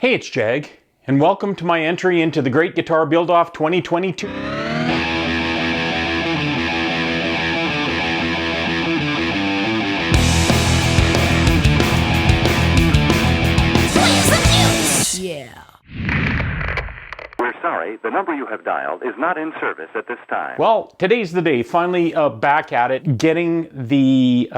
Hey, it's Jag, and welcome to my entry into the Great Guitar Build-Off 2022. Yeah. We're sorry, the number you have dialed is not in service at this time. Well, today's the day. Finally back at it, getting the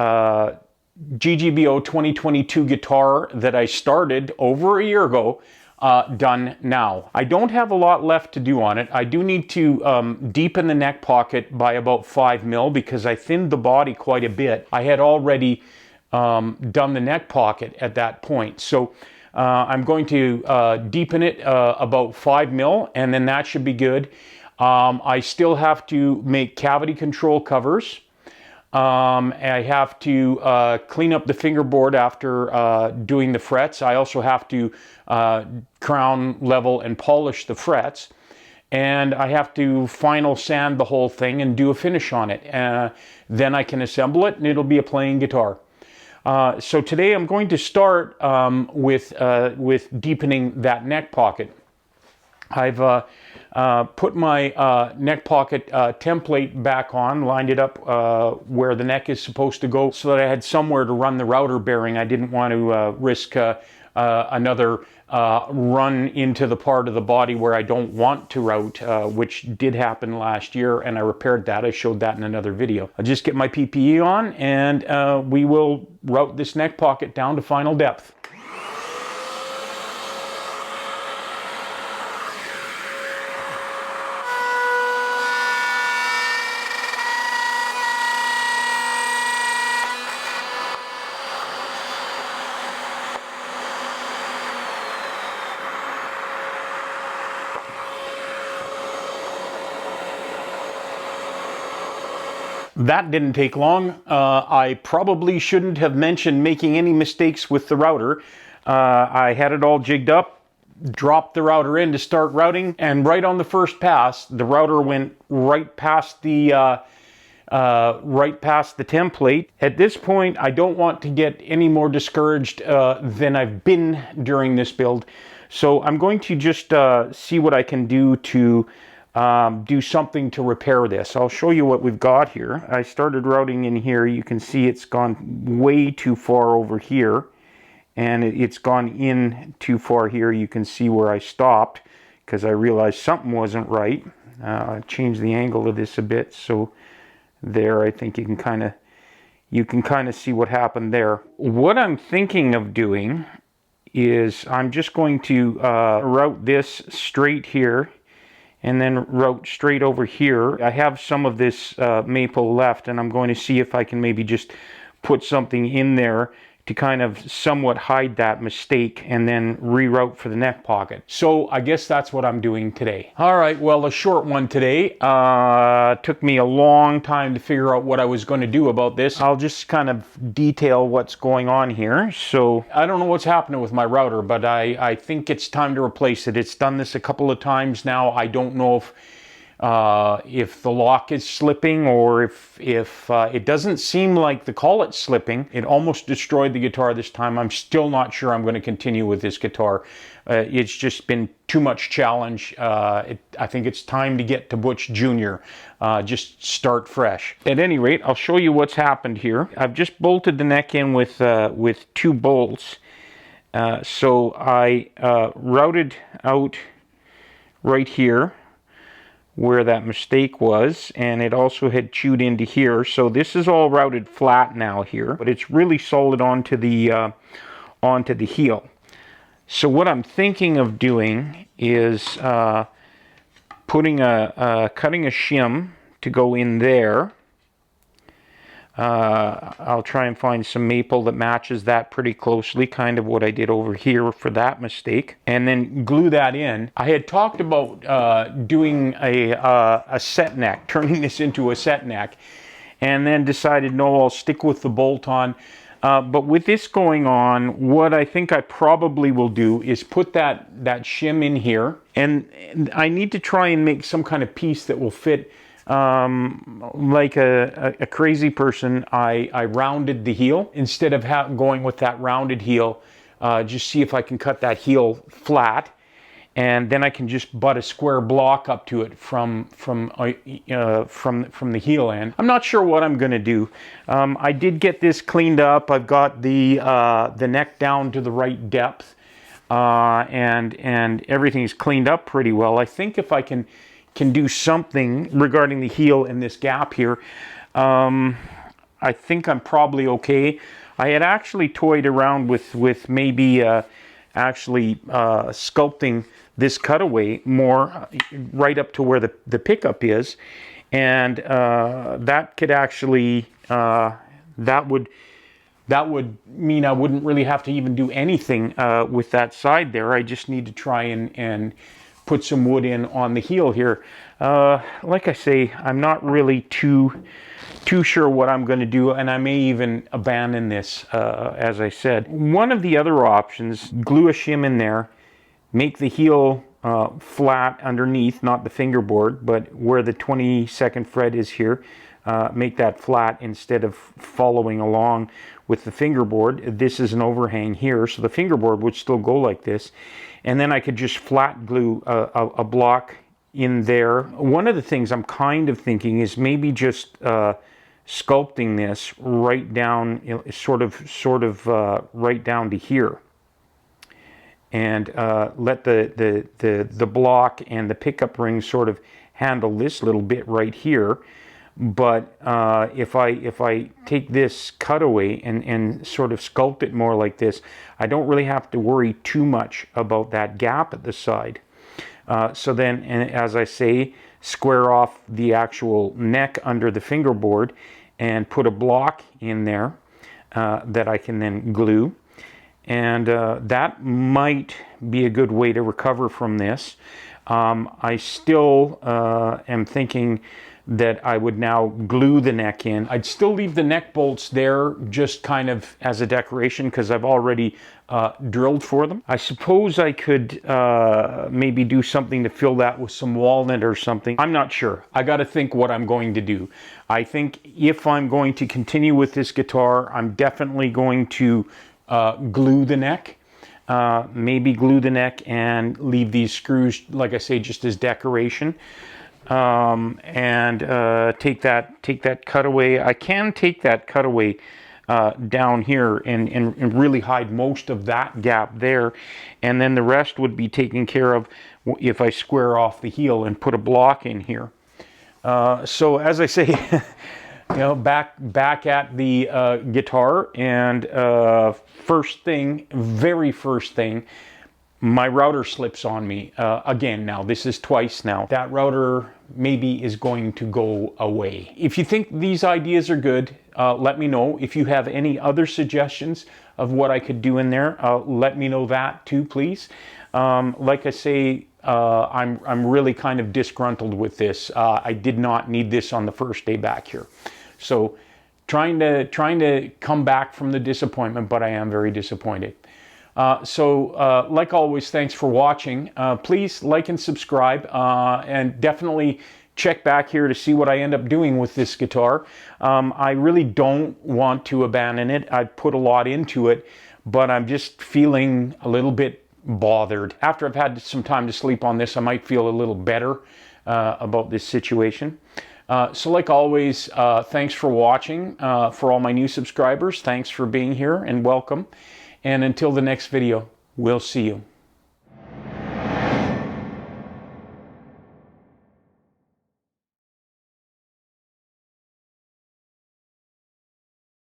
GGBO 2022 guitar that I started over a year ago done now. I don't have a lot left to do on it. I do need to deepen the neck pocket by about 5 mil because I thinned the body quite a bit. I had already done the neck pocket at that point. So I'm going to deepen it about 5 mil, and then that should be good. I still have to make cavity control covers. I have to clean up the fingerboard after doing the frets. I also have to crown, level, and polish the frets. And I have to final sand the whole thing and do a finish on it. Then I can assemble it and it'll be a playing guitar. So today I'm going to start with deepening that neck pocket. I've put my neck pocket template back on, lined it up where the neck is supposed to go so that I had somewhere to run the router bearing. I didn't want to risk another run into the part of the body where I don't want to route, which did happen last year, and I repaired that. I showed that in another video. I'll just get my PPE on and we will route this neck pocket down to final depth. That didn't take long. I probably shouldn't have mentioned making any mistakes with the router. I had it all jigged up, dropped the router in to start routing, and right on the first pass, the router went right past the template. At this point, I don't want to get any more discouraged than I've been during this build. So I'm going to just see what I can do to do something to repair this. I'll show you what we've got here. I started routing in here. You can see it's gone way too far over here, and it's gone in too far here. You can see where I stopped because I realized something wasn't right. I changed the angle of this a bit, so there I think you can kind of see what happened there. What I'm thinking of doing is I'm just going to route this straight here and then route straight over here. I have some of this maple left, and I'm going to see if I can maybe just put something in there to kind of somewhat hide that mistake and then reroute for the neck pocket. So I guess that's what I'm doing today. All right, well, a short one today. Took me a long time to figure out what I was going to do about this. I'll just kind of detail what's going on here. So I don't know what's happening with my router, but I think it's time to replace it. It's done this a couple of times now. I don't know if the lock is slipping or if it doesn't seem like the collet's slipping. It almost destroyed the guitar this time. I'm still not sure I'm going to continue with this guitar. It's just been too much challenge. I think it's time to get to Butch Jr. Just start fresh. At any rate, I'll show you what's happened here. I've just bolted the neck in with 2 bolts. So I routed out right here where that mistake was, and it also had chewed into here. So this is all routed flat now here, but it's really solid onto the heel. So what I'm thinking of doing is cutting a shim to go in there. I'll try and find some maple that matches that pretty closely, kind of what I did over here for that mistake, and then glue that in. I had talked about doing a set neck, turning this into a set neck, and then decided, no, I'll stick with the bolt-on. But with this going on, what I think I probably will do is put that shim in here, and I need to try and make some kind of piece that will fit. Like a crazy person, I rounded the heel. Instead of going with that rounded heel, just see if I can cut that heel flat, and then I can just butt a square block up to it from the heel end. I'm not sure what I'm going to do. I did get this cleaned up. I've got the neck down to the right depth, and everything's cleaned up pretty well. I think if I can do something regarding the heel in this gap here, I think I'm probably okay. I had actually toyed around with maybe actually sculpting this cutaway more right up to where the pickup is, and that could actually that would mean I wouldn't really have to even do anything with that side there. I just need to try and put some wood in on the heel here. Like I say, I'm not really too sure what I'm going to do, and I may even abandon this, as I said. One of the other options, glue a shim in there, make the heel flat underneath, not the fingerboard, but where the 22nd fret is here, make that flat instead of following along with the fingerboard. This is an overhang here, so the fingerboard would still go like this, and then I could just flat glue a block in there. One of the things I'm kind of thinking is maybe just sculpting this right down, sort of right down to here, and let the block and the pickup ring sort of handle this little bit right here. But if I take this cutaway and sort of sculpt it more like this, I don't really have to worry too much about that gap at the side. So then, as I say, square off the actual neck under the fingerboard and put a block in there that I can then glue. And that might be a good way to recover from this. I still am thinking that I would now glue the neck in. I'd still leave the neck bolts there just kind of as a decoration because I've already drilled for them. I suppose I could maybe do something to fill that with some walnut or something. I'm not sure. I got to think what I'm going to do. I think if I'm going to continue with this guitar, I'm definitely going to glue the neck. Maybe glue the neck and leave these screws, like I say, just as decoration. And take that cutaway. I can take that cutaway down here and really hide most of that gap there, and then the rest would be taken care of if I square off the heel and put a block in here. So as I say, you know, back at the guitar, and very first thing, my router slips on me again. Now this is twice now. That router maybe is going to go away. If you think these ideas are good, let me know. If you have any other suggestions of what I could do in there, let me know that too, please. Like I say, I'm really kind of disgruntled with this. I did not need this on the first day back here, so trying to come back from the disappointment, but I am very disappointed. Like always, thanks for watching. Please like and subscribe, and definitely check back here to see what I end up doing with this guitar. I really don't want to abandon it. I put a lot into it, but I'm just feeling a little bit bothered. After I've had some time to sleep on this, I might feel a little better about this situation. So like always, thanks for watching. For all my new subscribers, thanks for being here and welcome. And until the next video, we'll see you.